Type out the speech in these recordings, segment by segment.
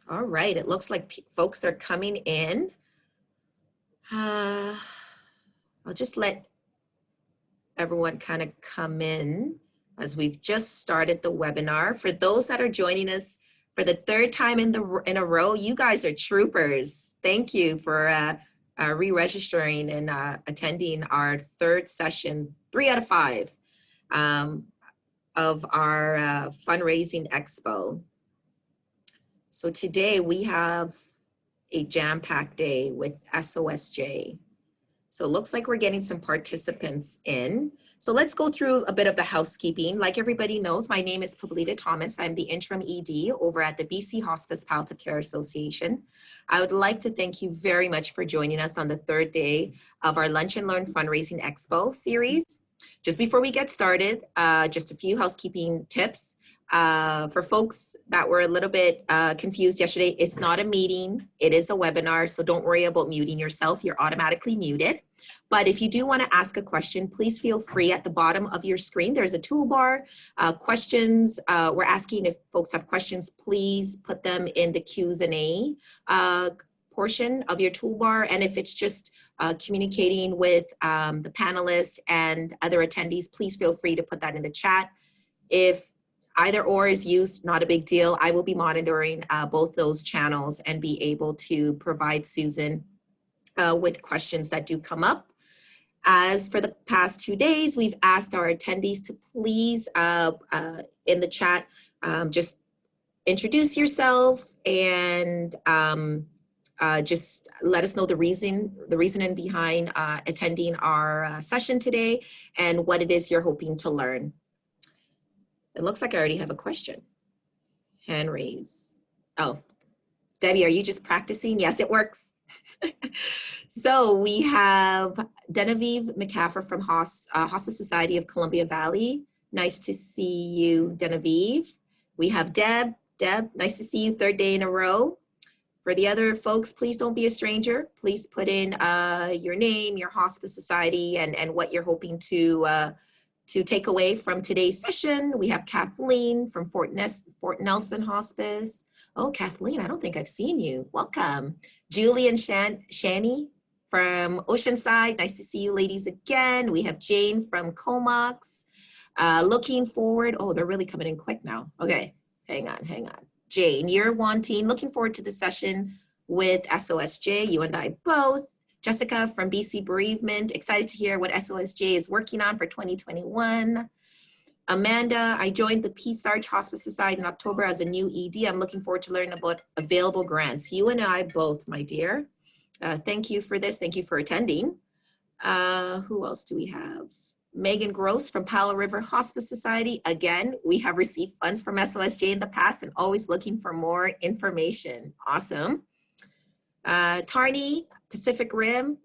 All right, it looks like folks are coming in. I'll just let everyone kind of come in as we've just started the webinar. For those that are joining us for the third time in a row, you guys are troopers. Thank you for re-registering and attending our third session, 3 out of 5 of our fundraising expo. So today we have a jam-packed day with SOSJ. So it looks like we're getting some participants in. So let's go through a bit of the housekeeping. Like everybody knows, my name is Pablita Thomas. I'm the interim ED over at the BC Hospice Palliative Care Association. I would like to thank you very much for joining us on the third day of our Lunch and Learn Fundraising Expo series. Just before we get started, just a few housekeeping tips. For folks that were a little bit confused yesterday, it's not a meeting, it is a webinar, so don't worry about muting yourself, you're automatically muted. But if you do want to ask a question, please feel free. At the bottom of your screen, there's a toolbar, questions. We're asking if folks have questions, please put them in the Q&A portion of your toolbar. And if it's just communicating with the panelists and other attendees, please feel free to put that in the chat. If either or is used, not a big deal. I will be monitoring both those channels and be able to provide Susan with questions that do come up. As for the past 2 days, we've asked our attendees to please, in the chat, just introduce yourself and just let us know the reasoning behind attending our session today and what it is you're hoping to learn. It looks like I already have a question. Hand raise. Oh, Debbie, are you just practicing? Yes, it works. So we have Genevieve McCaffer from Hospice Society of Columbia Valley. Nice to see you, Genevieve. We have Deb. Deb, nice to see you, third day in a row. For the other folks, please don't be a stranger. Please put in your name, your hospice society, and what you're hoping to take away from today's session. We have Kathleen from Fort Nelson Hospice. Oh, Kathleen, I don't think I've seen you. Welcome. Julie and Shani from Oceanside. Nice to see you ladies again. We have Jane from Comox. Looking forward. Oh, they're really coming in quick now. Okay, hang on. Jane, you're looking forward to the session with SOSJ, you and I both. Jessica from BC Bereavement, excited to hear what SOSJ is working on for 2021. Amanda, I joined the Peace Arch Hospice Society in October as a new ED. I'm looking forward to learning about available grants. You and I both, my dear. Thank you for this. Thank you for attending. Who else do we have? Megan Gross from Palo River Hospice Society. Again, we have received funds from SOSJ in the past and always looking for more information. Awesome. Tarni, Pacific Rim,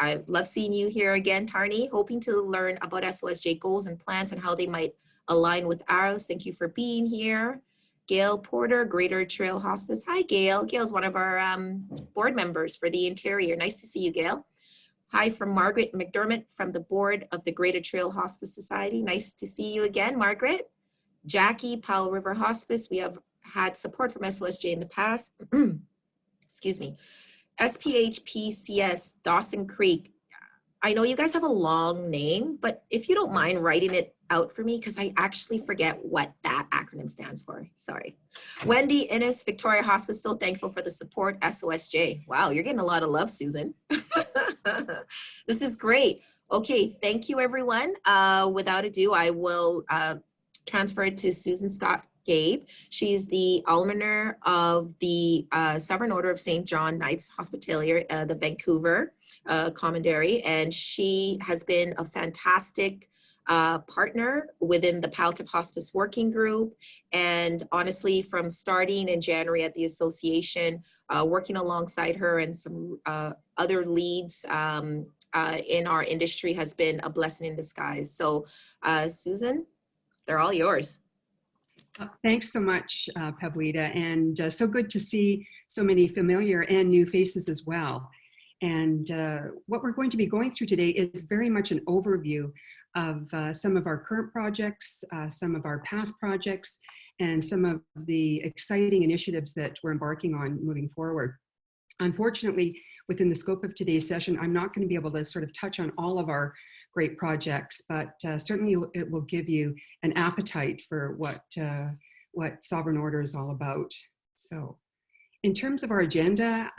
I love seeing you here again, Tarni. Hoping to learn about SOSJ goals and plans and how they might align with ours. Thank you for being here. Gail Porter, Greater Trail Hospice. Hi, Gail. Gail's one of our board members for the interior. Nice to see you, Gail. Hi from Margaret McDermott from the board of the Greater Trail Hospice Society. Nice to see you again, Margaret. Jackie, Palo River Hospice. We have had support from SOSJ in the past. Excuse me. SPHPCS, Dawson Creek. I know you guys have a long name, but if you don't mind writing it out for me, because I actually forget what that acronym stands for. Sorry. Wendy Innes, Victoria Hospice, so thankful for the support, SOSJ. Wow, you're getting a lot of love, Susan. This is great. Okay, thank you, everyone. Without ado, I will transfer it to Susan Scott Gabe. She's the almoner of the Sovereign Order of St. John Knights Hospitalier, the Vancouver Commandery, and she has been a fantastic partner within the Palliative Hospice Working Group. And honestly, from starting in January at the association, working alongside her and some other leads in our industry has been a blessing in disguise. So Susan, they're all yours. Thanks so much, Pablita, and so good to see so many familiar and new faces as well. And what we're going to be going through today is very much an overview of some of our current projects, some of our past projects, and some of the exciting initiatives that we're embarking on moving forward. Unfortunately, within the scope of today's session, I'm not going to be able to sort of touch on all of our great projects, but certainly it will give you an appetite for what Sovereign Order is all about. So in terms of our agenda,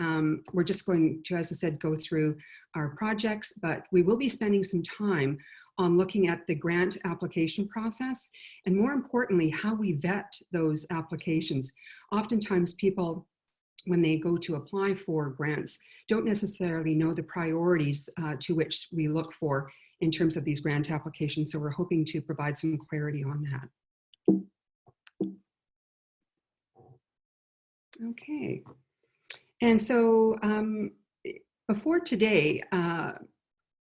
we're just going to, as I said, go through our projects, but we will be spending some time on looking at the grant application process, and more importantly, how we vet those applications. Oftentimes people, when they go to apply for grants, don't necessarily know the priorities to which we look for in terms of these grant applications. So we're hoping to provide some clarity on that. Okay. And so before today,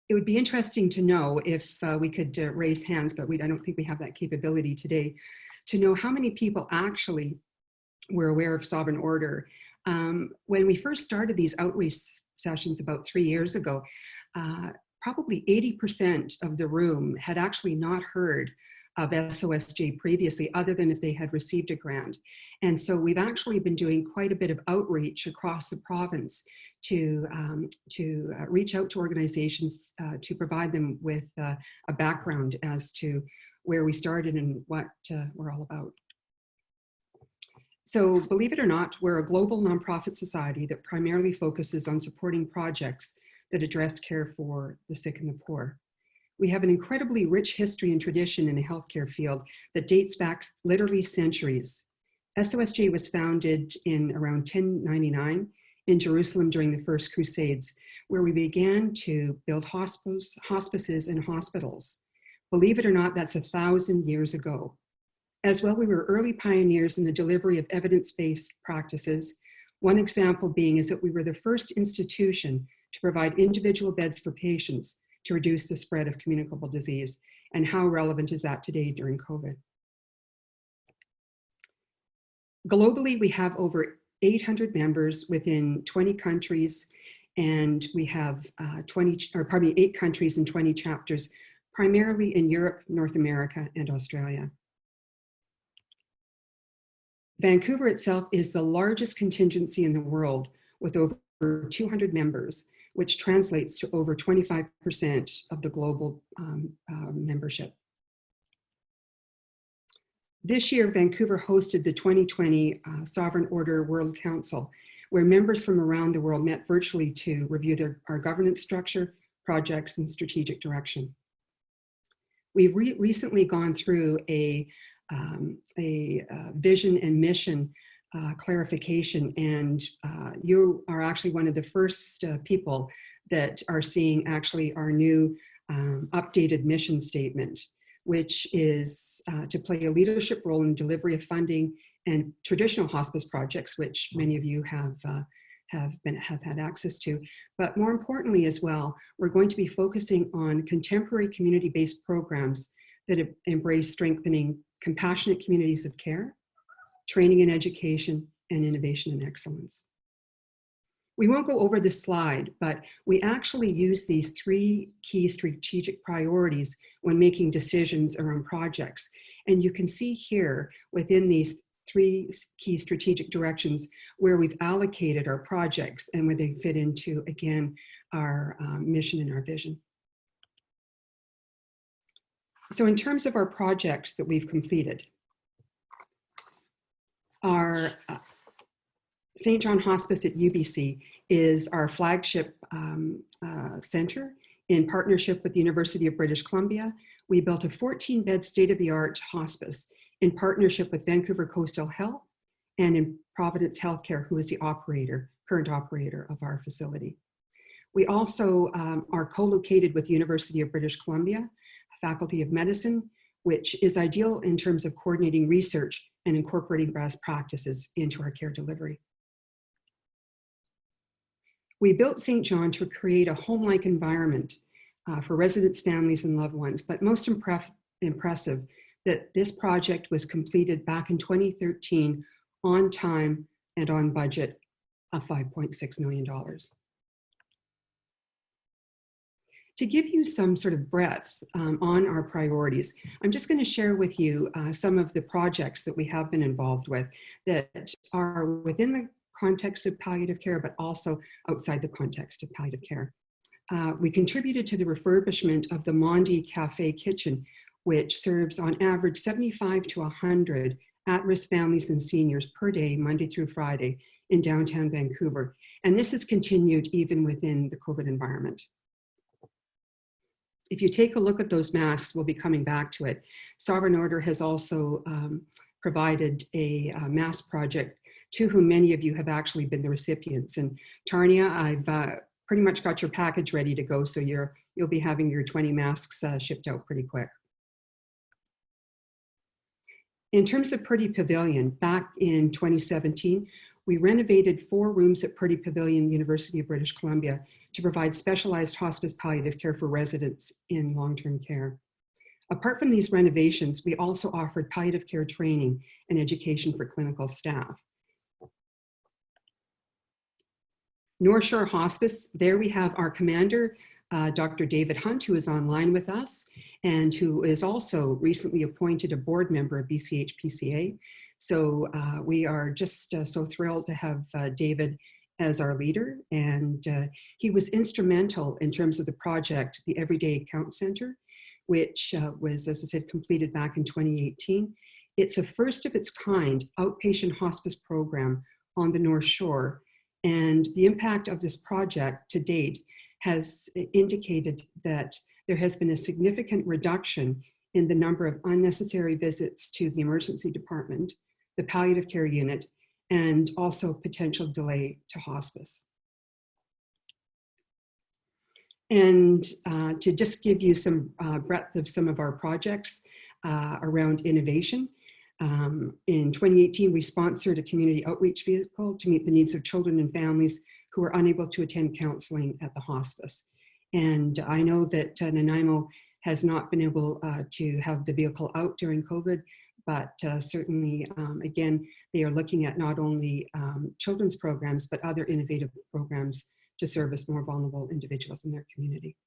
it would be interesting to know if we could raise hands, but I don't think we have that capability today, to know how many people actually were aware of Sovereign Order. When we first started these outreach sessions about 3 years ago, probably 80% of the room had actually not heard of SOSJ previously, other than if they had received a grant. And so we've actually been doing quite a bit of outreach across the province to reach out to organizations to provide them with a background as to where we started and what we're all about. So believe it or not, we're a global nonprofit society that primarily focuses on supporting projects that address care for the sick and the poor. We have an incredibly rich history and tradition in the healthcare field that dates back literally centuries. SOSJ was founded in around 1099 in Jerusalem during the First Crusades, where we began to build hospices and hospitals. Believe it or not, that's 1,000 years ago. As well, we were early pioneers in the delivery of evidence-based practices. One example being is that we were the first institution to provide individual beds for patients to reduce the spread of communicable disease. And how relevant is that today during COVID? Globally, we have over 800 members within 20 countries, and we have 8 countries and 20 chapters, primarily in Europe, North America, and Australia. Vancouver itself is the largest contingency in the world with over 200 members, which translates to over 25% of the global membership. This year, Vancouver hosted the 2020 Sovereign Order World Council, where members from around the world met virtually to review our governance structure, projects, and strategic direction. We've recently gone through a vision and mission clarification, and you are actually one of the first people that are seeing actually our new updated mission statement, which is to play a leadership role in delivery of funding and traditional hospice projects, which many of you have had access to. But more importantly as well, we're going to be focusing on contemporary community-based programs that embrace strengthening compassionate communities of care, training and education, and innovation and excellence. We won't go over this slide, but we actually use these 3 key strategic priorities when making decisions around projects. And you can see here within these 3 key strategic directions where we've allocated our projects and where they fit into, again, our mission and our vision. So in terms of our projects that we've completed, our St. John Hospice at UBC is our flagship center in partnership with the University of British Columbia. We built a 14-bed state-of-the-art hospice in partnership with Vancouver Coastal Health and in Providence Healthcare, who is the current operator of our facility. We also are co-located with the University of British Columbia Faculty of Medicine, which is ideal in terms of coordinating research and incorporating best practices into our care delivery. We built St. John to create a home-like environment for residents, families, and loved ones, but most impressive that this project was completed back in 2013 on time and on budget of $5.6 million. To give you some sort of breadth on our priorities, I'm just going to share with you some of the projects that we have been involved with that are within the context of palliative care, but also outside the context of palliative care. We contributed to the refurbishment of the Mondi Cafe Kitchen, which serves on average 75 to 100 at-risk families and seniors per day, Monday through Friday, in downtown Vancouver. And this has continued even within the COVID environment. If you take a look at those masks, we'll be coming back to it. Sovereign Order has also provided a mask project to whom many of you have actually been the recipients. And Tarnia, I've pretty much got your package ready to go, so you'll be having your 20 masks shipped out pretty quick. In terms of Purdy Pavilion, back in 2017, we renovated 4 rooms at Purdy Pavilion, University of British Columbia, to provide specialized hospice palliative care for residents in long-term care. Apart from these renovations, we also offered palliative care training and education for clinical staff. North Shore Hospice, there we have our commander, Dr. David Hunt, who is online with us and who is also recently appointed a board member of BCHPCA. So we are just so thrilled to have David as our leader, and he was instrumental in terms of the project, the Everyday Account Center, which was, as I said, completed back in 2018. It's a first of its kind outpatient hospice program on the North Shore, and the impact of this project to date has indicated that there has been a significant reduction in the number of unnecessary visits to the emergency department, the palliative care unit, and also potential delay to hospice. And to just give you some breadth of some of our projects around innovation, in 2018, we sponsored a community outreach vehicle to meet the needs of children and families who are unable to attend counseling at the hospice. And I know that Nanaimo has not been able to have the vehicle out during COVID, but certainly, again, they are looking at not only children's programs, but other innovative programs to service more vulnerable individuals in their community.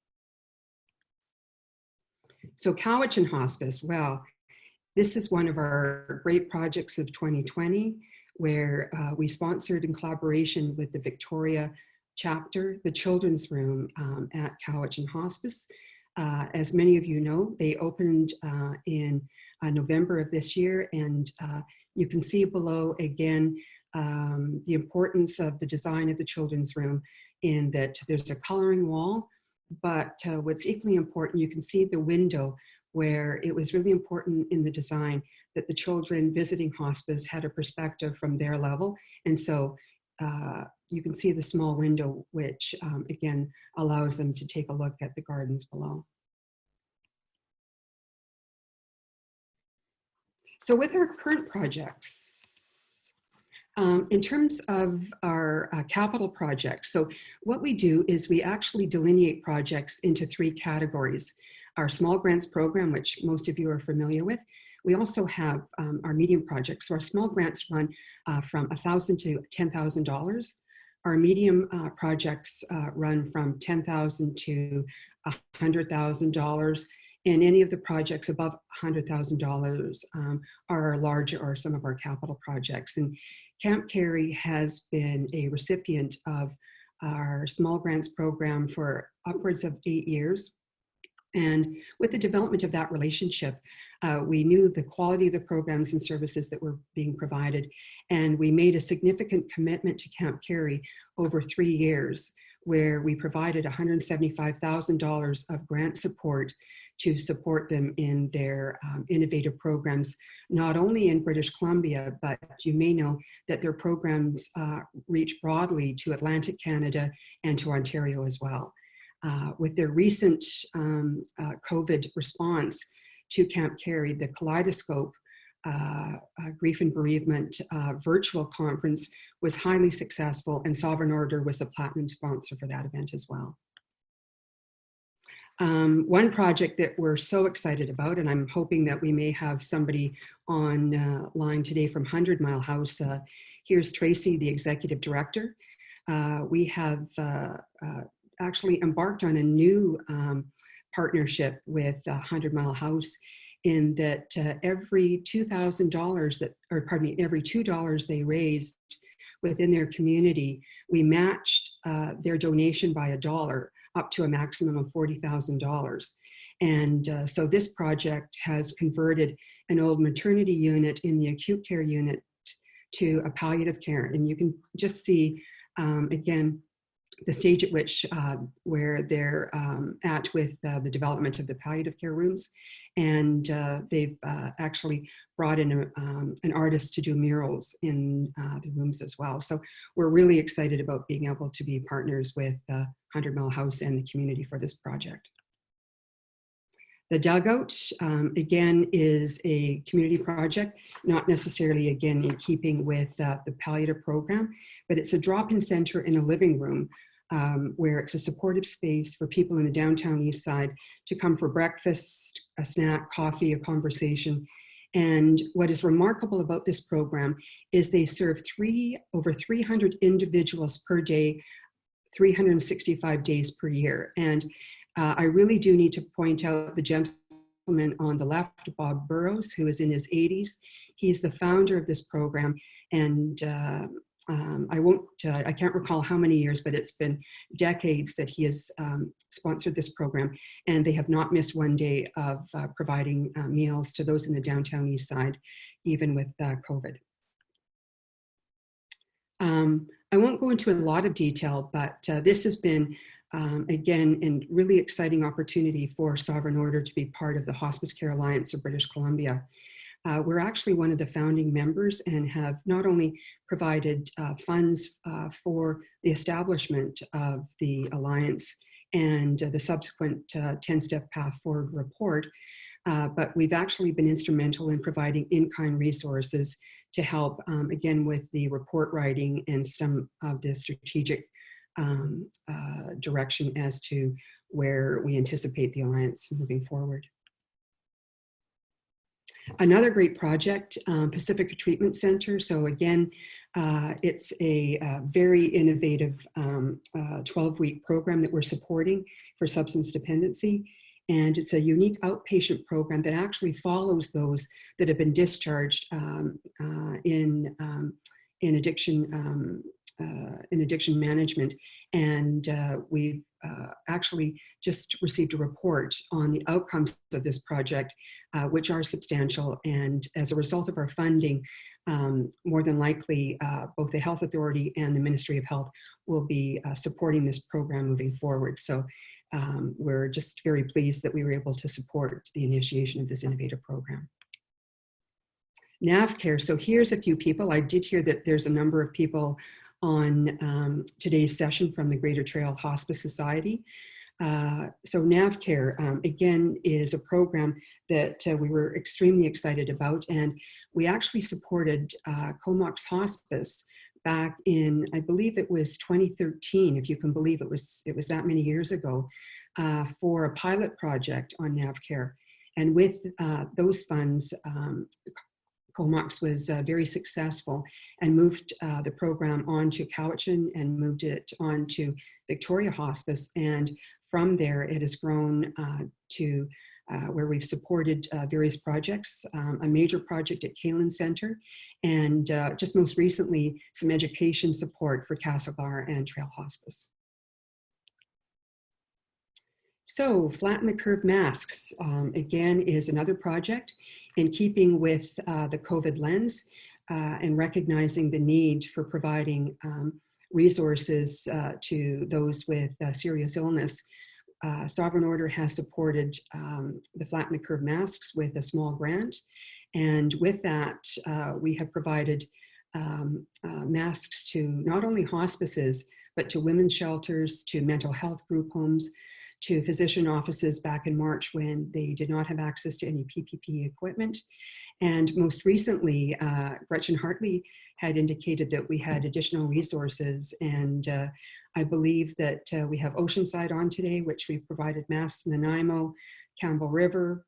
So Cowichan Hospice, well, this is one of our great projects of 2020, where we sponsored in collaboration with the Victoria chapter, the children's room at Cowichan Hospice. As many of you know, they opened in November of this year, and you can see below again the importance of the design of the children's room in that there's a coloring wall, but what's equally important, you can see the window where it was really important in the design that the children visiting hospice had a perspective from their level. And so you can see the small window, which again, allows them to take a look at the gardens below. So with our current projects, in terms of our capital projects, so what we do is we actually delineate projects into 3 categories. Our small grants program, which most of you are familiar with. We also have our medium projects. So our small grants run from $1,000 to $10,000. Our medium projects run from $10,000 to $100,000. And any of the projects above $100,000 are larger, or some of our capital projects. And Camp Carey has been a recipient of our small grants program for upwards of 8 years. And with the development of that relationship, we knew the quality of the programs and services that were being provided. And we made a significant commitment to Camp Carey over 3 years, where we provided $175,000 of grant support to support them in their innovative programs, not only in British Columbia, but you may know that their programs reach broadly to Atlantic Canada and to Ontario as well. With their recent COVID response to Camp Carey, the Kaleidoscope Grief and Bereavement virtual conference was highly successful, and Sovereign Order was a platinum sponsor for that event as well. One project that we're so excited about, and I'm hoping that we may have somebody on line today from 100 Mile House. Here's Tracy, the executive director. We have actually embarked on a new partnership with 100 Mile House, in that every $2,000 that, or pardon me, every $2 they raised within their community, we matched their donation by $1 up to a maximum of $40,000. And so this project has converted an old maternity unit in the acute care unit to a palliative care. And you can just see, again, the stage at which where they're at with the development of the palliative care rooms. And they've actually brought in an artist to do murals in the rooms as well. So we're really excited about being able to be partners with 100 Mile House and the community for this project. The Dugout, again, is a community project, not necessarily, again, in keeping with the palliative program, but it's a drop-in center in a living room where it's a supportive space for people in the downtown east side to come for breakfast, a snack, coffee, a conversation. And what is remarkable about this program is they serve over 300 individuals per day, 365 days per year. And I really do need to point out the gentleman on the left, Bob Burrows, who is in his 80s. He's the founder of this program, and I can't recall how many years, but it's been decades that he has sponsored this program, and they have not missed one day of providing meals to those in the downtown east side, even with COVID. I won't go into a lot of detail, but this has been again, a really exciting opportunity for Sovereign Order to be part of the Hospice Care Alliance of British Columbia. We're actually one of the founding members and have not only provided funds for the establishment of the Alliance and the subsequent 10-step path forward report, but we've actually been instrumental in providing in-kind resources to help, again, with the report writing and some of the strategic direction as to where we anticipate the Alliance moving forward. Another great project, Pacifica Treatment Center. So again, it's a very innovative 12-week program that we're supporting for substance dependency. And it's a unique outpatient program that actually follows those that have been discharged in addiction management. And we've actually just received a report on the outcomes of this project, which are substantial. And as a result of our funding, more than likely, both the Health Authority and the Ministry of Health will be supporting this program moving forward. So we're just very pleased that we were able to support the initiation of this innovative program. NavCare, so here's a few people. I did hear that there's a number of people on today's session from the Greater Trail Hospice Society. So NavCare, again, is a program that we were extremely excited about, and we actually supported Comox Hospice back in, I believe it was 2013, if you can believe it was that many years ago, for a pilot project on NavCare. And with those funds, Comox was very successful and moved the program on to Cowichan and moved it on to Victoria Hospice. And from there, it has grown to where we've supported various projects, a major project at Kalen Center, and just most recently, some education support for Castlegar and Trail Hospice. So Flatten the Curve masks, again, is another project in keeping with the COVID lens and recognizing the need for providing resources to those with serious illness. Sovereign Order has supported the Flatten the Curve masks with a small grant. And with that, we have provided masks to not only hospices, but to women's shelters, to mental health group homes, to physician offices back in March when they did not have access to any PPE equipment. And most recently, Gretchen Hartley had indicated that we had additional resources. And I believe that we have Oceanside on today, which we've provided masks in Nanaimo, Campbell River.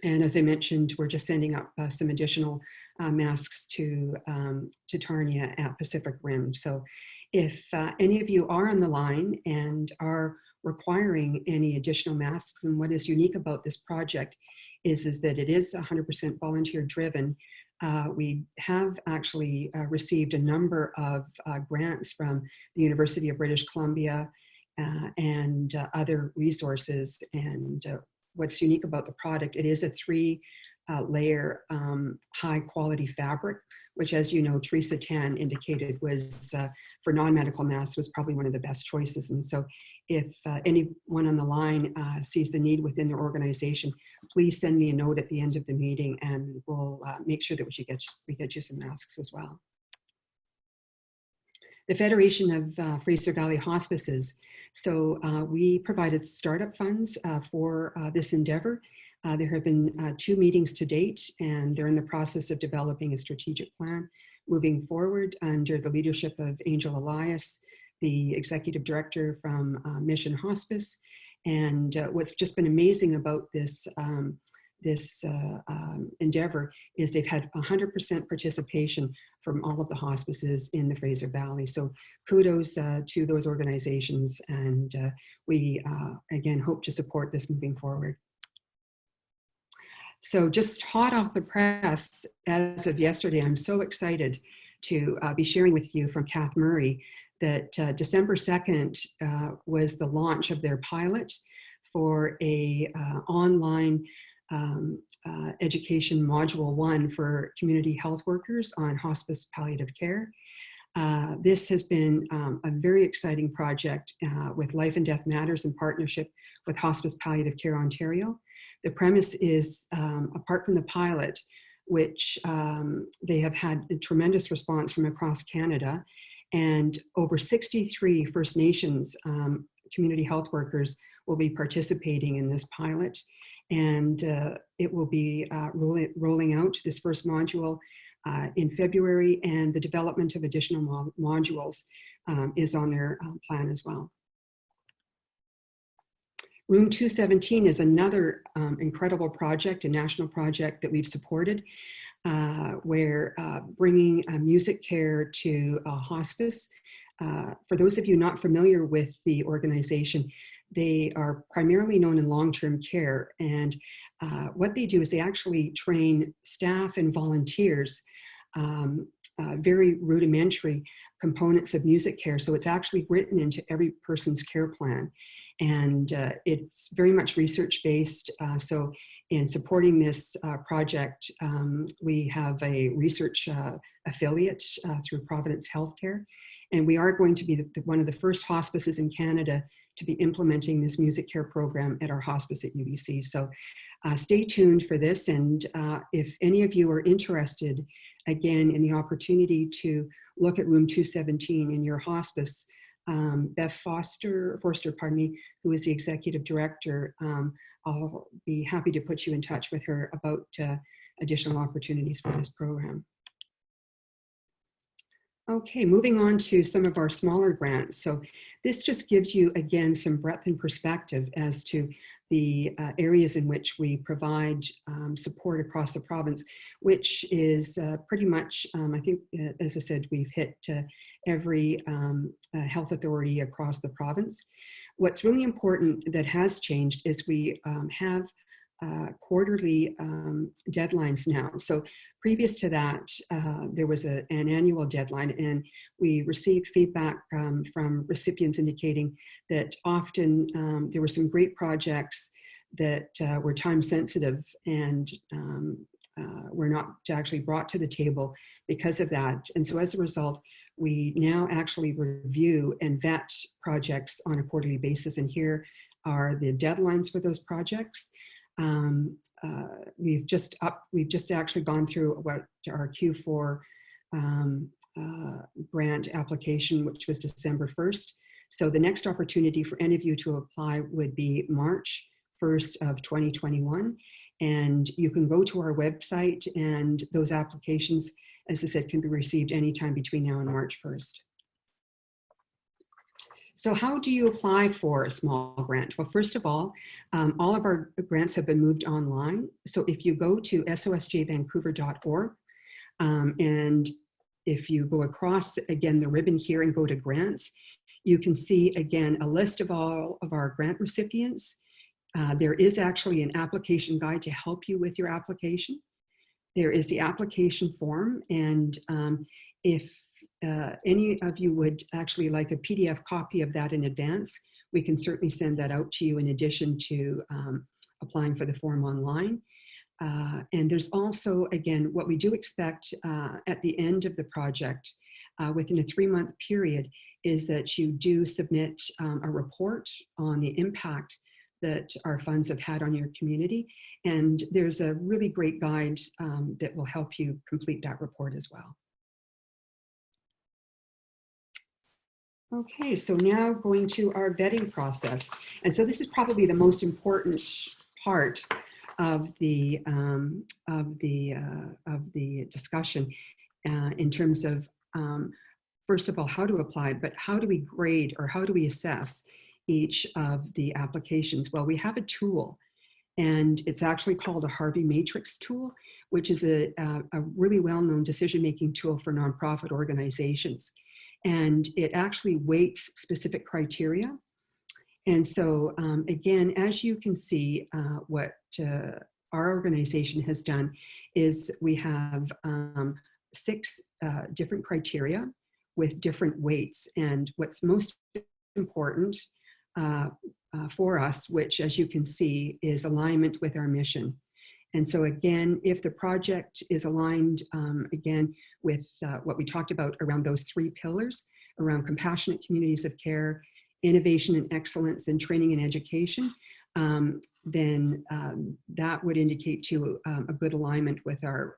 And as I mentioned, we're just sending up some additional masks to Tarnia at Pacific Rim. So If any of you are on the line and are requiring any additional masks, and what is unique about this project is that it is 100% volunteer driven. We have actually received a number of grants from the University of British Columbia and other resources. And what's unique about the product, it is a 3-layer high quality fabric, which, as you know, Teresa Tan indicated was for non-medical masks was probably one of the best choices. And so if anyone on the line sees the need within their organization, please send me a note at the end of the meeting and we'll make sure that we get you some masks as well. The Federation of Fraser Valley Hospices. So we provided startup funds for this endeavor. There have been 2 meetings to date, and they're in the process of developing a strategic plan moving forward under the leadership of Angel Elias, the executive director from Mission Hospice. And what's just been amazing about this endeavor is they've had 100% participation from all of the hospices in the Fraser Valley. So kudos to those organizations, and we again hope to support this moving forward. So just hot off the press, as of yesterday, I'm so excited to be sharing with you from Kath Murray that December 2nd was the launch of their pilot for a online education module 1 for community health workers on hospice palliative care. This has been a very exciting project with Life and Death Matters in partnership with Hospice Palliative Care Ontario. The premise is, apart from the pilot, which they have had a tremendous response from across Canada, and over 63 First Nations community health workers will be participating in this pilot. And it will be rolling out this first module in February, and the development of additional modules is on their plan as well. Room 217 is another incredible project, a national project that we've supported, where bringing music care to a hospice. For those of you not familiar with the organization, they are primarily known in long-term care, and what they do is they actually train staff and volunteers very rudimentary components of music care. So it's actually written into every person's care plan, and it's very much research-based. So in supporting this project, we have a research affiliate through Providence Healthcare, and we are going to be one of the first hospices in Canada to be implementing this music care program at our hospice at UBC. So stay tuned for this. And if any of you are interested, again, in the opportunity to look at room 217 in your hospice, Beth Forster, who is the executive director, I'll be happy to put you in touch with her about additional opportunities for this program. Okay, moving on to some of our smaller grants. So this just gives you, again, some breadth and perspective as to the areas in which we provide support across the province, which is pretty much, I think, as I said, we've hit every health authority across the province. What's really important that has changed is we have quarterly deadlines now. So previous to that, there was an annual deadline, and we received feedback from recipients indicating that often there were some great projects that were time sensitive and were not actually brought to the table because of that. And so as a result, we now actually review and vet projects on a quarterly basis. And here are the deadlines for those projects. We've just actually gone through what our Q4 grant application, which was December 1st. So the next opportunity for any of you to apply would be March 1st of 2021. And you can go to our website, and those applications, as I said, can be received anytime between now and March 1st. So how do you apply for a small grant? Well, first of all of our grants have been moved online. So if you go to sosjvancouver.org, and if you go across again the ribbon here and go to grants, you can see again a list of all of our grant recipients. There is actually an application guide to help you with your application. There is the application form, and if any of you would actually like a PDF copy of that in advance, we can certainly send that out to you in addition to applying for the form online. And there's also, again, what we do expect at the end of the project, within a 3-month period, is that you do submit a report on the impact that our funds have had on your community. And there's a really great guide that will help you complete that report as well. Okay, so now going to our vetting process. And so this is probably the most important part of the discussion in terms of, first of all, how to apply, but how do we grade or how do we assess each of the applications? Well, we have a tool, and it's actually called a Harvey Matrix tool, which is a really well-known decision-making tool for nonprofit organizations. And it actually weights specific criteria. And so again, as you can see, what our organization has done is we have 6 different criteria with different weights. And what's most important for us, which as you can see, is alignment with our mission. And so again, if the project is aligned, again, with what we talked about around those 3 pillars, around compassionate communities of care, innovation and excellence, and training and education, then that would indicate to a good alignment with our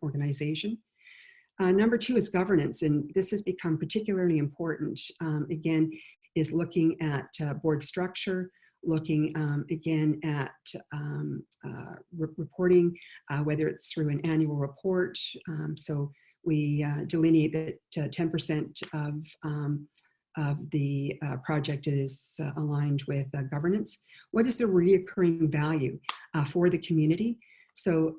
organization. Number 2 is governance, and this has become particularly important, again, is looking at board structure, looking again at reporting, whether it's through an annual report. So we delineate that 10% of the project is aligned with governance. What is the recurring value for the community? So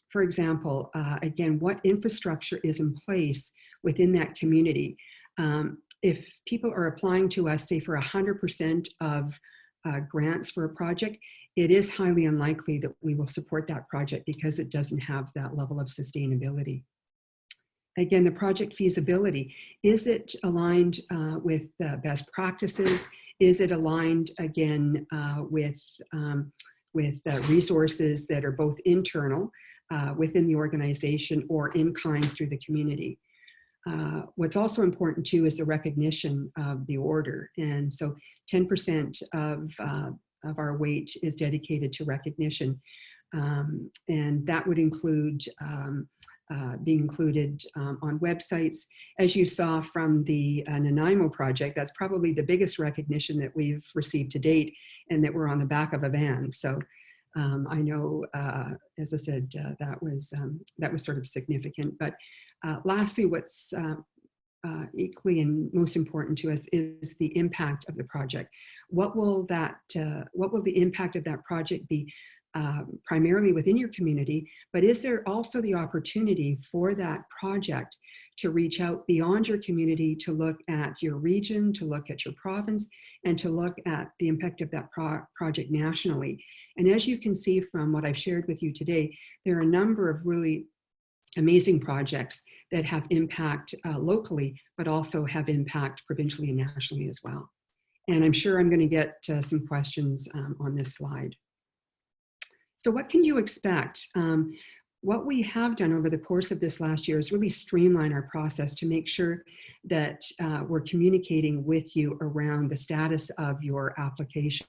for example, again, what infrastructure is in place within that community? If people are applying to us, say for 100% of grants for a project, it is highly unlikely that we will support that project because it doesn't have that level of sustainability. Again, the project feasibility, is it aligned with best practices? Is it aligned again with resources that are both internal within the organization or in kind through the community? What's also important too is the recognition of the order. And so 10% of our weight is dedicated to recognition. And that would include being included on websites. As you saw from the Nanaimo project, that's probably the biggest recognition that we've received to date, and that we're on the back of a van. So I know, as I said, that was sort of significant. But lastly, what's equally and most important to us is the impact of the project. What will the impact of that project be? Primarily within your community, but is there also the opportunity for that project to reach out beyond your community, to look at your region, to look at your province, and to look at the impact of that project nationally? And as you can see from what I've shared with you today, there are a number of really amazing projects that have impact locally, but also have impact provincially and nationally as well. And I'm sure I'm going to get some questions on this slide. So what can you expect? What we have done over the course of this last year is really streamline our process to make sure that we're communicating with you around the status of your application.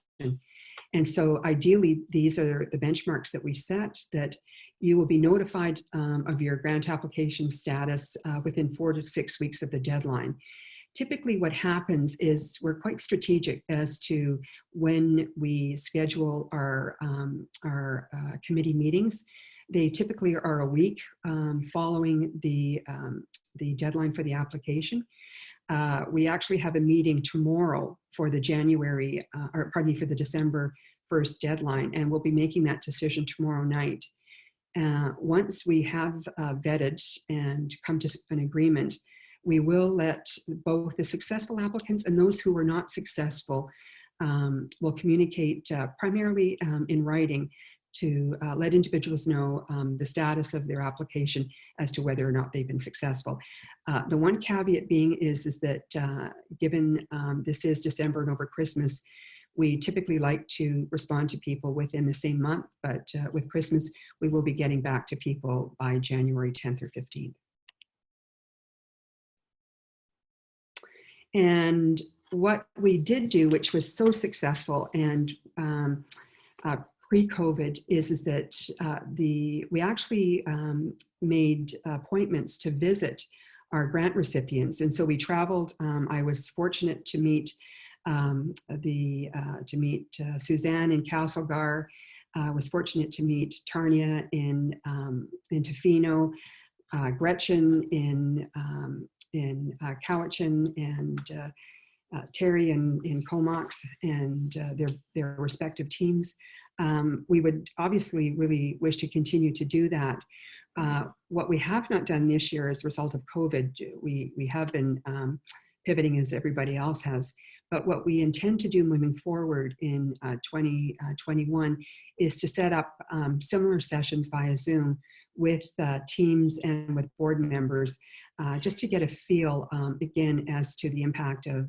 And so ideally, these are the benchmarks that we set, that you will be notified of your grant application status within 4 to 6 weeks of the deadline. Typically what happens is we're quite strategic as to when we schedule our committee meetings. They typically are a week following the deadline for the application. We actually have a meeting tomorrow for the for the December 1st deadline, and we'll be making that decision tomorrow night. Once we have vetted and come to an agreement, we will let both the successful applicants and those who were not successful will communicate primarily in writing to let individuals know the status of their application as to whether or not they've been successful. The one caveat being is that given this is December and over Christmas, we typically like to respond to people within the same month, but with Christmas, we will be getting back to people by January 10th or 15th. And what we did do, which was so successful and pre-COVID, is that we actually made appointments to visit our grant recipients. And so we traveled. I was fortunate to meet Suzanne in Castlegar. I was fortunate to meet Tarnia in Tofino, Gretchen in Cowichan, and Terry in Comox, and their respective teams. We would obviously really wish to continue to do that. What we have not done this year as a result of COVID, we have been pivoting as everybody else has. But what we intend to do moving forward in 2021 is to set up similar sessions via Zoom with teams and with board members, just to get a feel, again, as to the impact of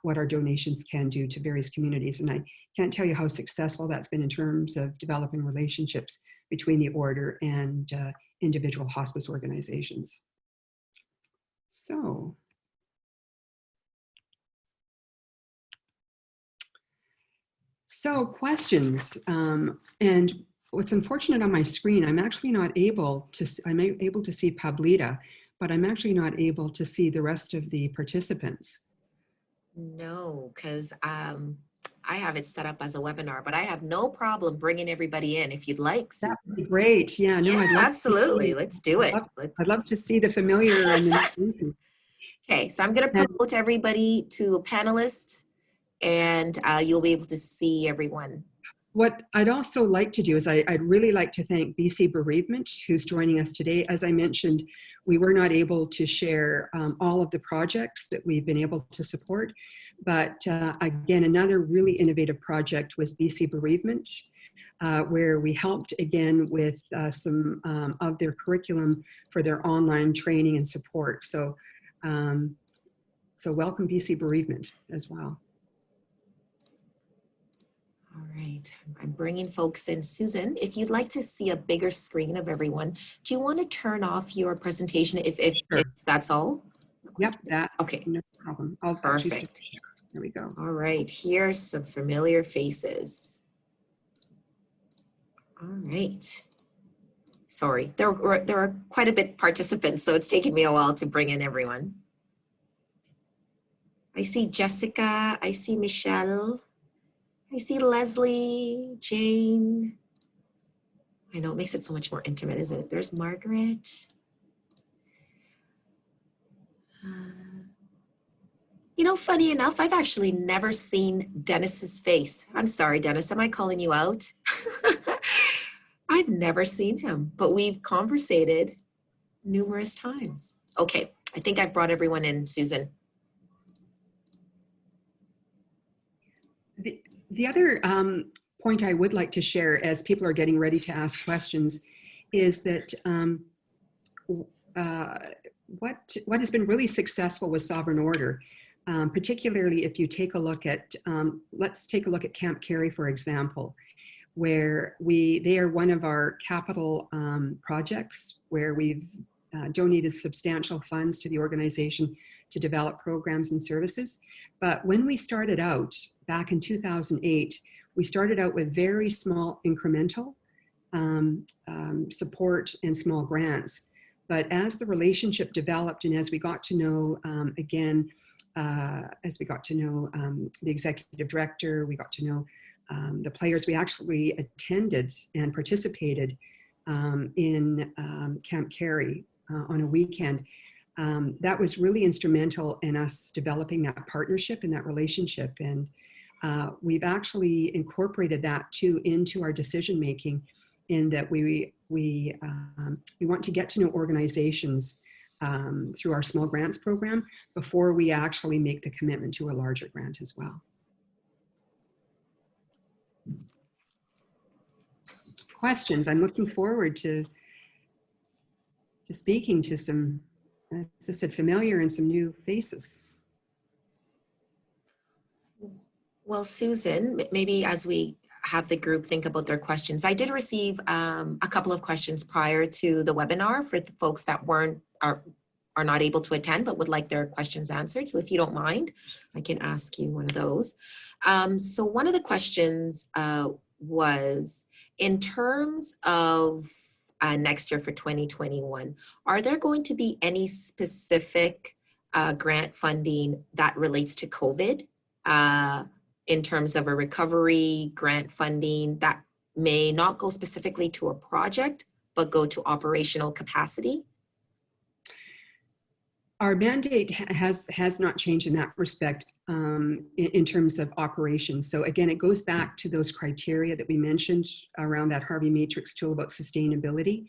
what our donations can do to various communities. And I can't tell you how successful that's been in terms of developing relationships between the Order and individual hospice organizations. So questions, and what's unfortunate on my screen, I'm actually not able to, I'm able to see Pablita, but I'm actually not able to see the rest of the participants. No, because I have it set up as a webinar, but I have no problem bringing everybody in if you'd like. That would be great. Yeah, no, yeah, I'd love absolutely. Let's do it. I'd love to see the familiar. And the okay, so I'm going to promote everybody to a panelist, and you'll be able to see everyone. What I'd also like to do is I'd really like to thank BC Bereavement, who's joining us today. As I mentioned, we were not able to share all of the projects that we've been able to support. But again, another really innovative project was BC Bereavement, where we helped again with some of their curriculum for their online training and support. So, so welcome BC Bereavement as well. All right, I'm bringing folks in. Susan, if you'd like to see a bigger screen of everyone, do you want to turn off your presentation if that's all? Yep, that. Okay. No problem. Perfect. There we go. All right, here's some familiar faces. All right. Sorry, there are quite a bit participants, so it's taken me a while to bring in everyone. I see Jessica, I see Michelle, I see Leslie, Jane. I know, it makes it so much more intimate, isn't it? There's Margaret. You know, funny enough, I've actually never seen Dennis's face. I'm sorry, Dennis, am I calling you out? I've never seen him, but we've conversated numerous times. Okay, I think I've brought everyone in, Susan. The other point I would like to share as people are getting ready to ask questions is that what has been really successful with Sovereign Order, particularly if you take a look at, let's take a look at Camp Carey, for example, where they are one of our capital projects where we've donated substantial funds to the organization to develop programs and services. But when we started out back in 2008, we started out with very small incremental support and small grants. But as the relationship developed and as we got to know, as we got to know the executive director, we got to know the players, we actually attended and participated in Camp Carey on a weekend. That was really instrumental in us developing that partnership and that relationship. And we've actually incorporated that too into our decision making in that we want to get to know organizations through our small grants program before we actually make the commitment to a larger grant as well. Questions? I'm looking forward to speaking to some, as I said, familiar and some new faces. Well, Susan, maybe as we have the group think about their questions, I did receive a couple of questions prior to the webinar for the folks that are not able to attend but would like their questions answered. So if you don't mind, I can ask you one of those. So one of the questions was, in terms of next year for 2021, are there going to be any specific grant funding that relates to COVID? In terms of a recovery grant funding that may not go specifically to a project, but go to operational capacity? Our mandate has not changed in that respect in terms of operations. So again, it goes back to those criteria that we mentioned around that Harvey Matrix tool about sustainability.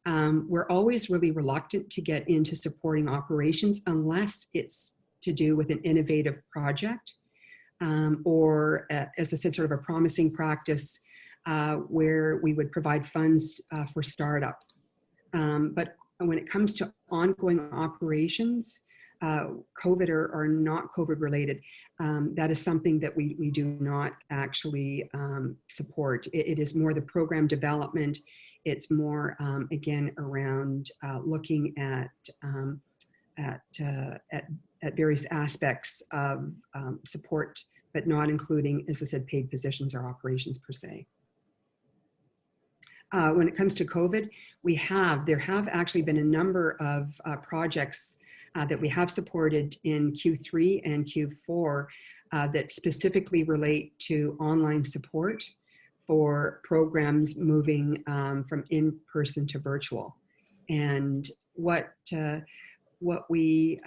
We're always really reluctant to get into supporting operations unless it's to do with an innovative project. Or as I said, sort of a promising practice where we would provide funds for startup. But when it comes to ongoing operations, COVID or not COVID related, that is something that we do not actually support. It is more the program development. It's more, again, around looking at various aspects of support, but not including, as I said, paid positions or operations per se. When it comes to COVID, there have actually been a number of projects that we have supported in Q3 and Q4 that specifically relate to online support for programs moving from in-person to virtual. And what we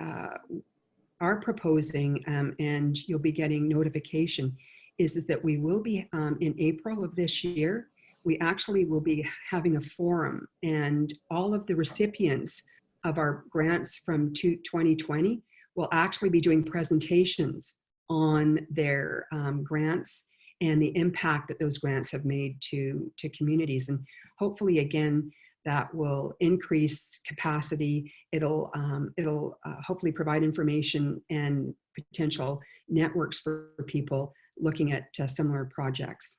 are proposing, and you'll be getting notification, is that we will be, in April of this year, we actually will be having a forum, and all of the recipients of our grants from 2020 will actually be doing presentations on their grants and the impact that those grants have made to communities. And hopefully, again, that will increase capacity. It'll hopefully provide information and potential networks for people looking at similar projects.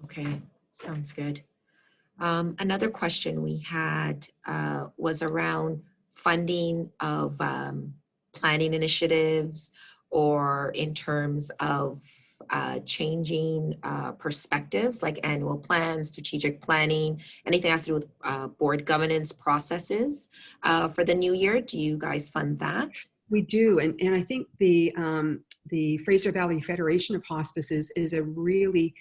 Okay, sounds good. Another question we had was around funding of planning initiatives, or in terms of changing perspectives like annual plans, strategic planning, anything that has to do with board governance processes for the new year. Do you guys fund that? We do, and I think the Fraser Valley Federation of Hospices is a really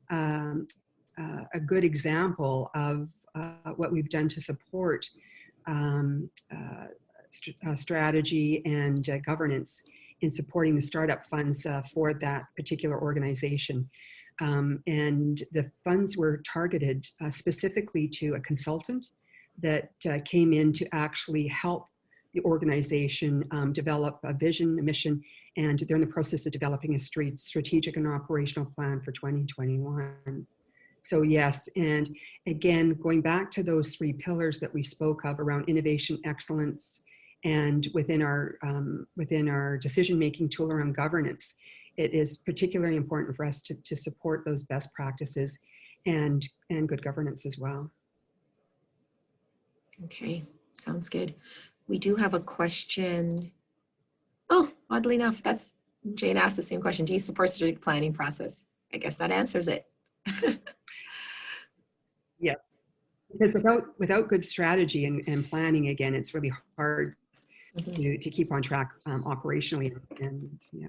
a good example of what we've done to support strategy and governance in supporting the startup funds for that particular organization. And the funds were targeted specifically to a consultant that came in to actually help the organization develop a vision, a mission, and they're in the process of developing a strategic and operational plan for 2021. So yes, and again, going back to those 3 pillars that we spoke of around innovation, excellence, and within our decision-making tool around governance, it is particularly important for us to support those best practices and good governance as well. Okay, sounds good. We do have a question. Oh, oddly enough, that's Jane asked the same question. Do you support strategic planning process? I guess that answers it. Yes, because without good strategy and planning, again, it's really hard to keep on track operationally. And yeah.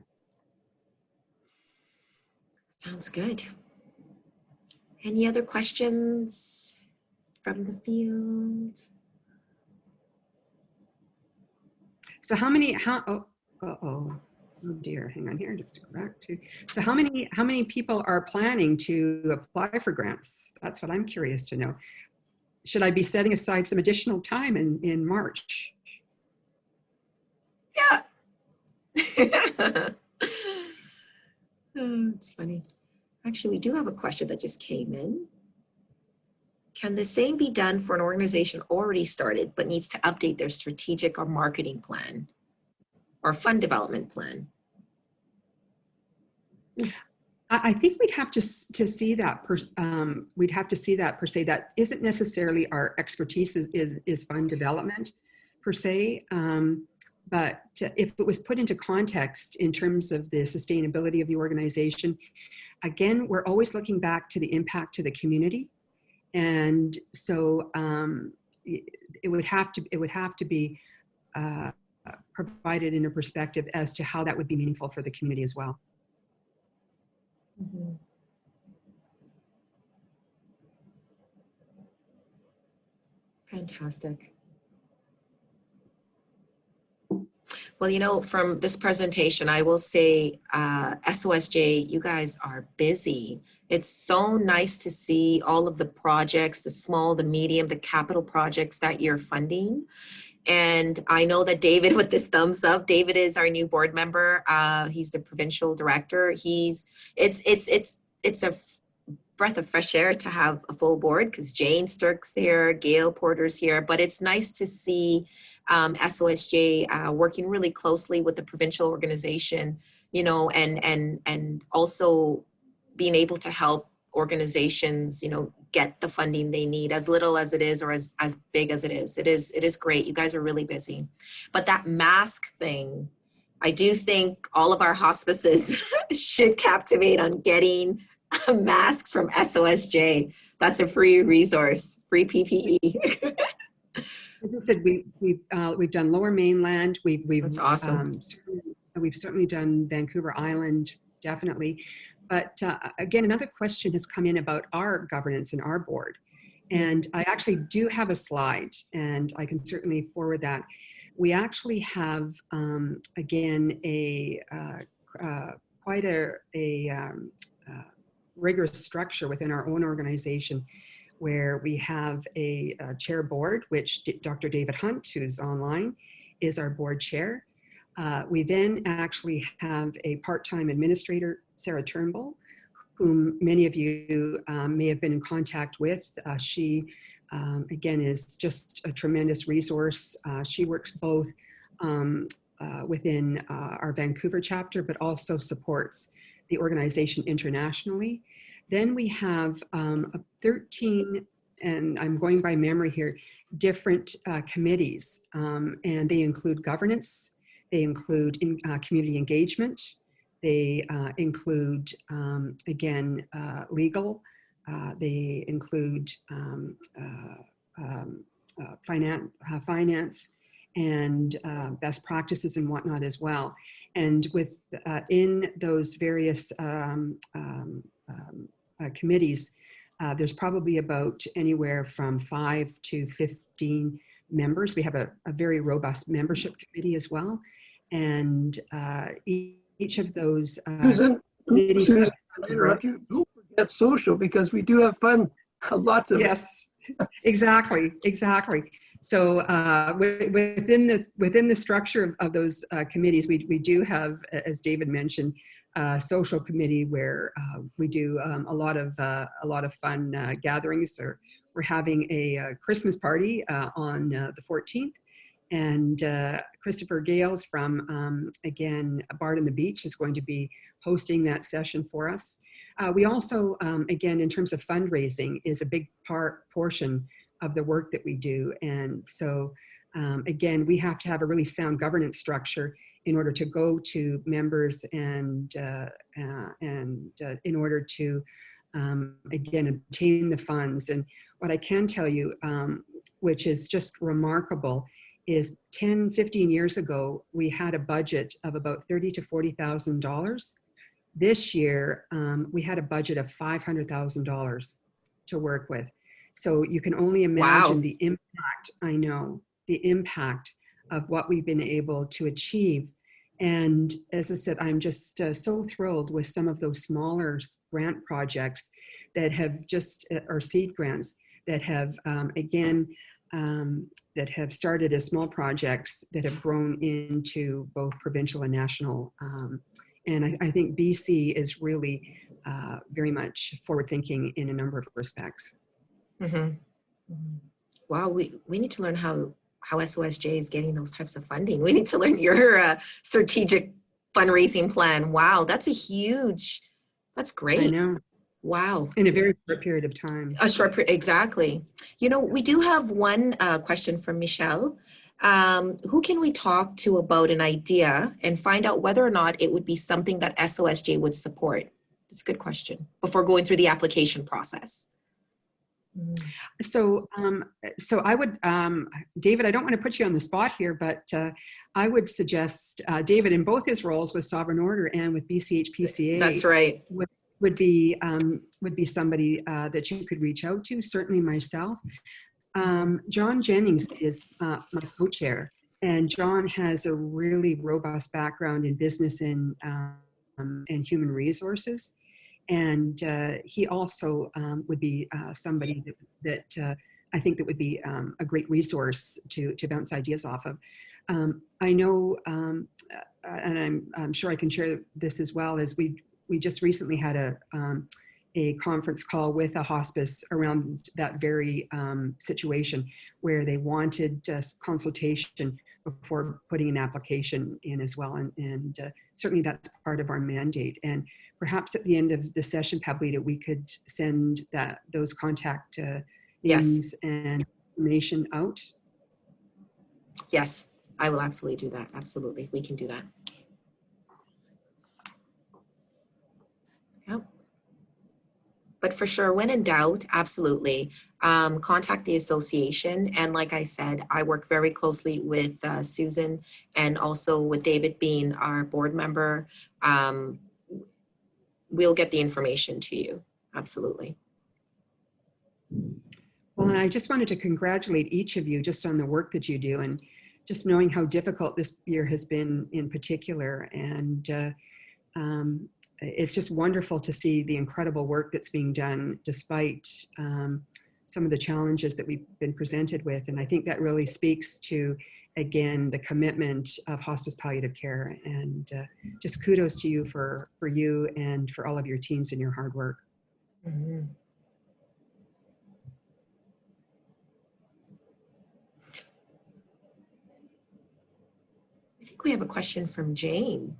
Sounds good. Any other questions from the field? So how many, oh, Oh dear, hang on here, just to go back to. So how many people are planning to apply for grants? That's what I'm curious to know. Should I be setting aside some additional time in March? Yeah. Oh, it's funny. Actually, we do have a question that just came in. Can the same be done for an organization already started but needs to update their strategic or marketing plan or fund development plan? I think we'd have to see that. We'd have to see that per se. That isn't necessarily our expertise. Is fund development per se. But if it was put into context in terms of the sustainability of the organization, again, we're always looking back to the impact to the community, and so it would have to be provided in a perspective as to how that would be meaningful for the community as well. Mm-hmm. Fantastic. Well, you know, from this presentation, I will say SOSJ, you guys are busy. It's so nice to see all of the projects, the small, the medium, the capital projects that you're funding. And I know that David, with this thumbs up, David is our new board member. He's the provincial director. It's a breath of fresh air to have a full board because Jane Sturck's here, Gail Porter's here, but it's nice to see SOSJ working really closely with the provincial organization, you know, and also being able to help organizations, you know, get the funding they need, as little as it is or as big as it is. It is great. You guys are really busy. But that mask thing, I do think all of our hospices should captivate on getting masks from SOSJ. That's a free resource, free PPE. As I said, we've done Lower Mainland. That's awesome. We've certainly done Vancouver Island, definitely. But again, another question has come in about our governance and our board. And I actually do have a slide, and I can certainly forward that. We actually have, again, quite a rigorous structure within our own organization, where we have a chair board, which Dr. David Hunt, who's online, is our board chair. We then actually have a part-time administrator, Sarah Turnbull, whom many of you may have been in contact with. She, again, is just a tremendous resource. She works both within our Vancouver chapter, but also supports the organization internationally. Then we have 13, and I'm going by memory here, different committees, and they include governance, they include community engagement, they include, again, legal, they include finance, and best practices and whatnot as well. And in those various committees, there's probably about anywhere from 5 to 15 members. We have a very robust membership committee as well. And each of those committees. Susan, don't forget social, because we do have fun, lots of Yes, exactly. So within the structure of those committees, we do have, as David mentioned, social committee where we do a lot of fun gatherings. Or we're having a Christmas party on the 14th, and Christopher Gales from again Bard on the Beach is going to be hosting that session for us. We also, again, in terms of fundraising, is a big portion of the work that we do, and so again, we have to have a really sound governance structure in order to go to members and in order to, again, obtain the funds. And what I can tell you, which is just remarkable, is 10, 15 years ago, we had a budget of about $30,000 to $40,000. This year, we had a budget of $500,000 to work with. So you can only imagine the impact, I know, the impact of what we've been able to achieve And as I said, I'm just so thrilled with some of those smaller grant projects that have just, or seed grants that have, that have started as small projects that have grown into both provincial and national. And I think BC is really very much forward thinking in a number of respects. Mm-hmm. Wow, we need to learn how SOSJ is getting those types of funding. We need to learn your strategic fundraising plan. Wow, that's great. I know. Wow. In a very short period of time. A short period, exactly. You know, we do have one question from Michelle. Who can we talk to about an idea and find out whether or not it would be something that SOSJ would support? It's a good question before going through the application process. So, so I would, David, I don't want to put you on the spot here, but I would suggest David, in both his roles with Sovereign Order and with BCHPCA, that's right, would be somebody that you could reach out to. Certainly myself. John Jennings is my co-chair, and John has a really robust background in business and human resources. And he also would be somebody that I think that would be a great resource to bounce ideas off of. I know, and I'm sure I can share this as well, as we just recently had a conference call with a hospice around that very situation, where they wanted consultation before putting an application in as well. And certainly that's part of our mandate. And perhaps at the end of the session, Pablita, we could send those contact names and information out. Yes, I will absolutely do that. Absolutely, we can do that. Yep. But for sure, when in doubt, absolutely, contact the association. And like I said, I work very closely with Susan and also with David being our board member. We'll get the information to you. Absolutely. Well, and I just wanted to congratulate each of you just on the work that you do, and just knowing how difficult this year has been in particular. And it's just wonderful to see the incredible work that's being done despite some of the challenges that we've been presented with. And I think that really speaks to, again, the commitment of hospice palliative care. And just kudos to you for you and for all of your teams and your hard work. Mm-hmm. I think we have a question from Jane.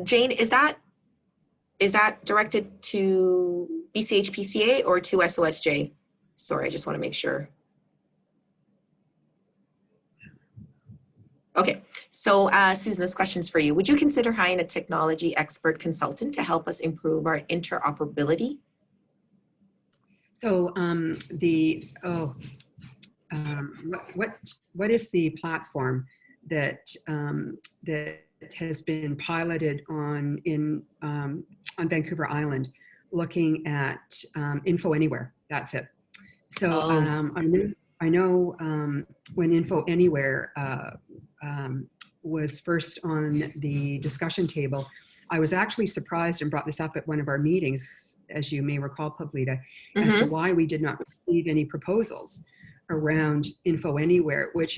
Jane, is that directed to BCHPCA or to SOSJ? Sorry, I just want to make sure. Okay, so Susan, this question's for you. Would you consider hiring a technology expert consultant to help us improve our interoperability? So what is the platform that that has been piloted on Vancouver Island, looking at Info Anywhere? That's it. So I know when Info Anywhere was first on the discussion table, I was actually surprised and brought this up at one of our meetings, as you may recall, Pablita, as to why we did not receive any proposals around Info Anywhere, which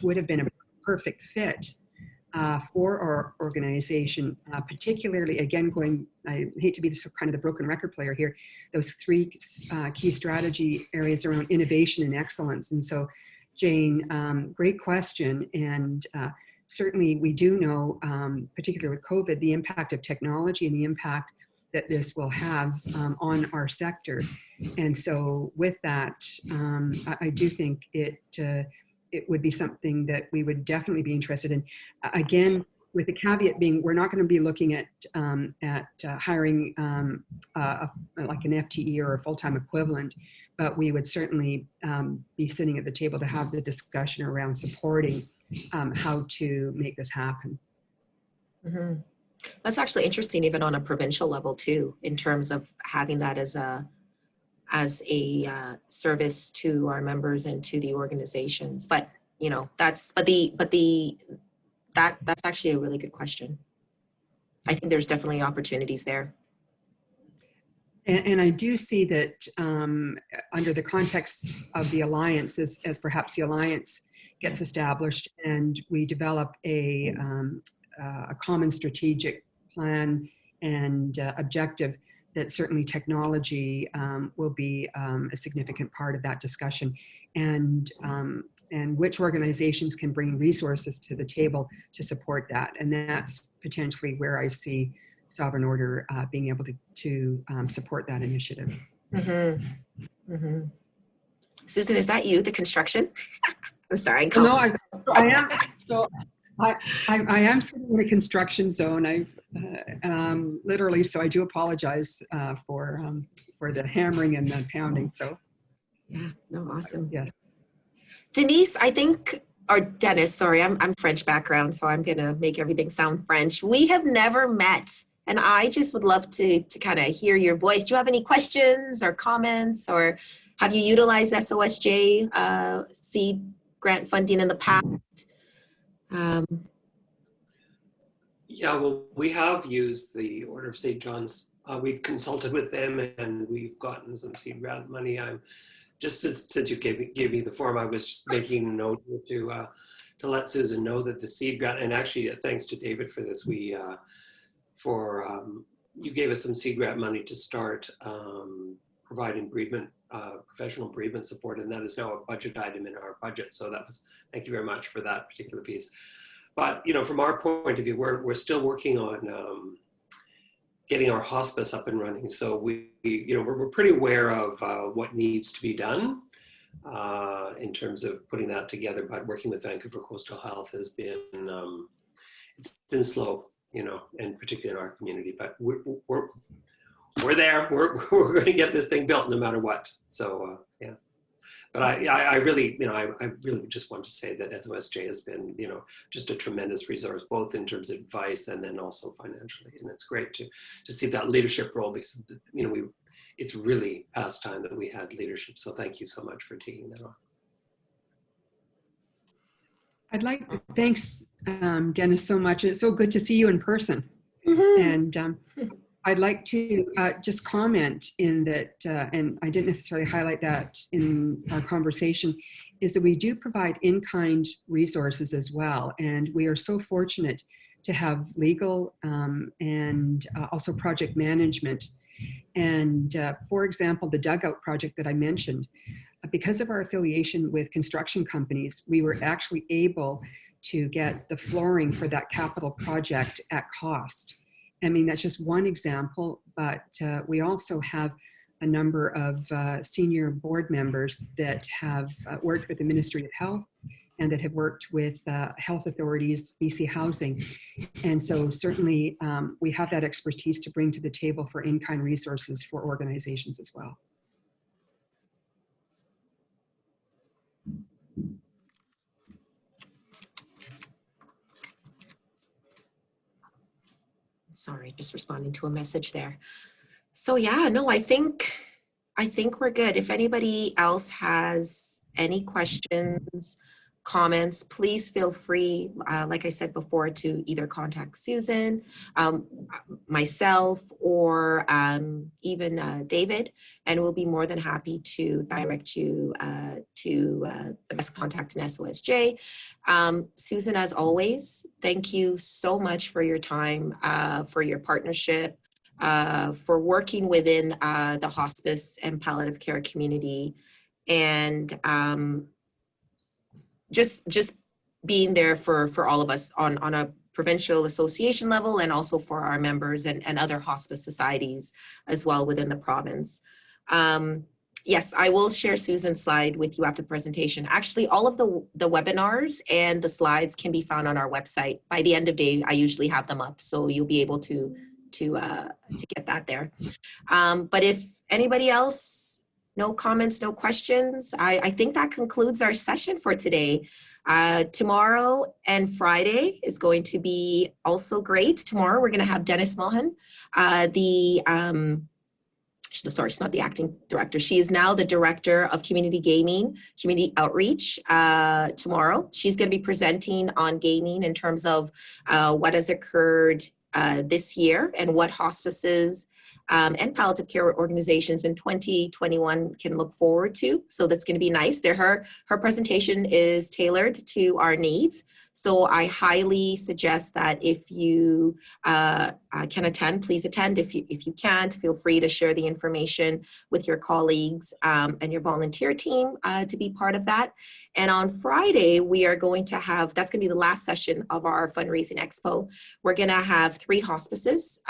would have been a perfect fit for our organization, particularly, again, I hate to be kind of the broken record player here, those three key strategy areas around innovation and excellence. And so, Jane, great question. And certainly we do know, particularly with COVID, the impact of technology and the impact that this will have on our sector. And so with that, I do think it would be something that we would definitely be interested in. Again, with the caveat being, we're not going to be looking at hiring like an FTE or a full-time equivalent, but we would certainly be sitting at the table to have the discussion around supporting how to make this happen. Mm-hmm. That's actually interesting, even on a provincial level too, in terms of having that as a service to our members and to the organizations. But you know, the That's actually a really good question. I think there's definitely opportunities there. And I do see that under the context of the alliance, as perhaps the alliance gets established and we develop a common strategic plan and objective, that certainly technology will be a significant part of that discussion, and which organizations can bring resources to the table to support that. And that's potentially where I see Sovereign Order being able to support that initiative. Mm-hmm. Mm-hmm. Susan, is that you, the construction? I'm sorry. No, I am. So I am sitting in a construction zone. I've literally, so I do apologize for the hammering and the pounding. So yeah, no, awesome. Yes. Denise, I think, or Dennis, sorry, I'm French background, so I'm gonna make everything sound French. We have never met, and I just would love to kind of hear your voice. Do you have any questions or comments, or have you utilized SOSJ seed grant funding in the past? Yeah, well, we have used the Order of St. John's. We've consulted with them and we've gotten some seed grant money. I'm just since you gave me the form, I was just making a note to let Susan know that the seed grant, and actually thanks to David for this, you gave us some seed grant money to start providing bereavement, professional bereavement support, and that is now a budget item in our budget. So thank you very much for that particular piece. But from our point of view, we're still working on getting our hospice up and running. So we're pretty aware of what needs to be done in terms of putting that together. But working with Vancouver Coastal Health has been it's been slow, and particularly in our community. But we're there. We're going to get this thing built no matter what. So yeah. But I really, I really just want to say that SOSJ has been, just a tremendous resource, both in terms of advice and then also financially. And it's great to see that leadership role, because, it's really past time that we had leadership. So thank you so much for taking that on. Thanks, Dennis, so much. It's so good to see you in person. Mm-hmm. And I'd like to just comment in that, and I didn't necessarily highlight that in our conversation, is that we do provide in-kind resources as well. And we are so fortunate to have legal and also project management. And for example, the dugout project that I mentioned, because of our affiliation with construction companies, we were actually able to get the flooring for that capital project at cost. I mean, that's just one example, but we also have a number of senior board members that have worked with the Ministry of Health and that have worked with health authorities, BC Housing. And so certainly we have that expertise to bring to the table for in-kind resources for organizations as well. Sorry, just responding to a message there. So yeah, no, I think we're good. If anybody else has any questions, comments, please feel free, like I said before, to either contact Susan, myself, or even David, and we'll be more than happy to direct you to the best contact in SOSJ. Susan, as always, thank you so much for your time, for your partnership, for working within the hospice and palliative care community, and just being there for all of us on a provincial association level, and also for our members and other hospice societies as well within the province. Yes, I will share Susan's slide with you after the presentation. Actually, all of the webinars and the slides can be found on our website. By the end of day, I usually have them up, so you'll be able to get that there. But if anybody else, no comments, no questions, I think that concludes our session for today. Tomorrow and Friday is going to be also great. Tomorrow we're going to have Dennis Mulhan, the sorry, she's not the acting director. She is now the director of community gaming, community outreach tomorrow. She's going to be presenting on gaming in terms of what has occurred this year and what hospices and palliative care organizations in 2021 can look forward to. So that's going to be nice. Her presentation is tailored to our needs. So I highly suggest that if you can attend, please attend. If you can't, feel free to share the information with your colleagues and your volunteer team to be part of that. And on Friday, we are going to have, that's going to be the last session of our Fundraising Expo. We're going to have 3 hospices,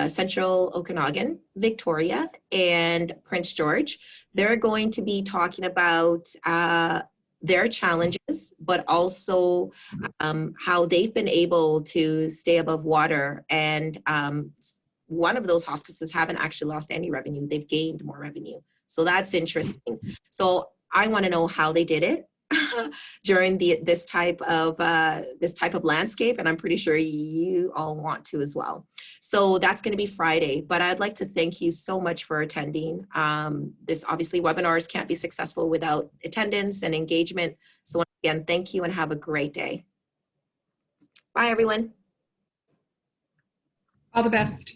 Central Okanagan, Victoria, and Prince George. They're going to be talking about their challenges, but also how they've been able to stay above water. And one of those hospices haven't actually lost any revenue. They've gained more revenue. So that's interesting. So I want to know how they did it during this type of landscape, and I'm pretty sure you all want to as well. So that's going to be Friday, but I'd like to thank you so much for attending. This obviously webinars can't be successful without attendance and engagement. So once again, thank you and have a great day. Bye, everyone. All the best.